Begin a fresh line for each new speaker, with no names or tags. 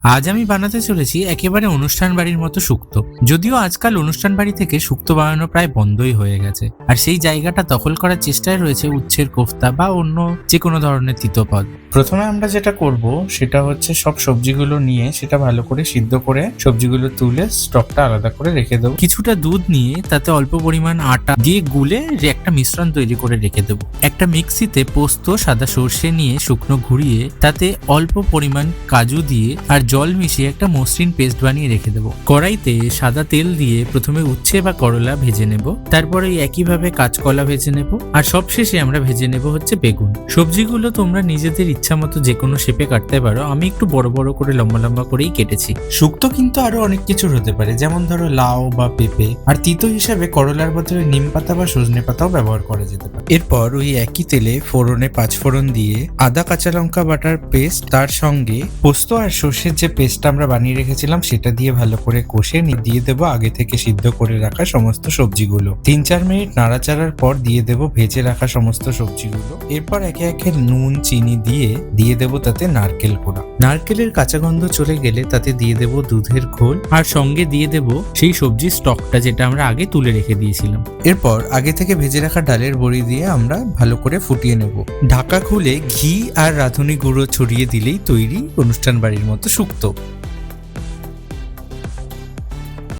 আজ আমি বানাতে চলেছি একেবারে অনুষ্ঠান বাড়ির মতো শুক্তো। যদিও আজকাল অনুষ্ঠান বাড়ি থেকে শুক্তো বানানো প্রায় বন্ধই হয়ে গেছে, আর সেই জায়গাটা দখল করার চেষ্টায় রয়েছে উচ্ছের কোফতা বা অন্য যে কোনো ধরনের তিতপদ।
প্রথমে আমরা যেটা করব সেটা হচ্ছে সব সবজিগুলো নিয়ে সেটা ভালো করে সিদ্ধ করে সবজিগুলো তুলে স্টকটা আলাদা করে রেখে দেবো।
কিছুটা দুধ নিয়ে তাতে অল্প পরিমাণ আটা দিয়ে গুলে একটা মিশ্রণ তৈরি করে রেখে দেবো। একটা মিক্সিতে পোস্ত, সাদা সর্ষে নিয়ে শুকনো ঘুরিয়ে তাতে অল্প পরিমাণ কাজু দিয়ে আর জল মিশিয়ে একটা মসৃণ পেস্ট বানিয়ে রেখে দেবো। কড়াইতে সাদা তেল দিয়ে প্রথমে উচ্ছে বা করলা ভেজে নেব, তারপরে একইভাবে কাঁচকলা ভেজে নেব, আর সবশেষে আমরা ভেজে নেব হচ্ছে বেগুন। সবজিগুলো তোমরা নিজেদের ইচ্ছা মতো যে কোনো শেপে কাটতে পারো, আমি একটু বড় বড় করে লম্বা লম্বা করেই কেটেছি।
শুক্তো কিন্তু আরো অনেক কিছুর হতে পারে, যেমন ধরো লাউ বা পেঁপে, আর তিতো হিসাবে করলার বদলে নিম পাতা বা সজনে পাতাও ব্যবহার করা যেতে পারে। এরপর ওই একই তেলে ফোড়নে 5 ফোড়ন দিয়ে আদা কাঁচা লঙ্কা বাটার পেস্ট, তার সঙ্গে পোস্ত আর সর্ষের যে পেস্টটা আমরা বানিয়ে রেখেছিলাম সেটা দিয়ে ভালো করে কষে দিয়ে দেবো আগে থেকে সিদ্ধ করে রাখা সমস্ত সবজিগুলো। 3-4 মিনিট নাড়াচাড়ার পর দিয়ে দেবো ভেজে রাখা সমস্ত সবজিগুলো। এরপর একে একে নুন চিনি দিয়ে দেবো তাতে নারকেল কোড়া। নারকেলের কাঁচা গন্ধ চলে গেলে তাতে দিয়ে দেবো দুধের ঘোল,
আর সঙ্গে দিয়ে দেবো সেই সবজির স্টকটা যেটা আমরা আগে তুলে রেখে দিয়েছিলাম।
এরপর আগে থেকে ভেজে রাখা ডালের বড়ি দিয়ে আমরা ভালো করে ফুটিয়ে নেব। ঢাকা খুলে ঘি আর রাঁধুনি গুঁড়ো ছড়িয়ে দিলেই তৈরি অনুষ্ঠান বাড়ির মতো শুক্তো।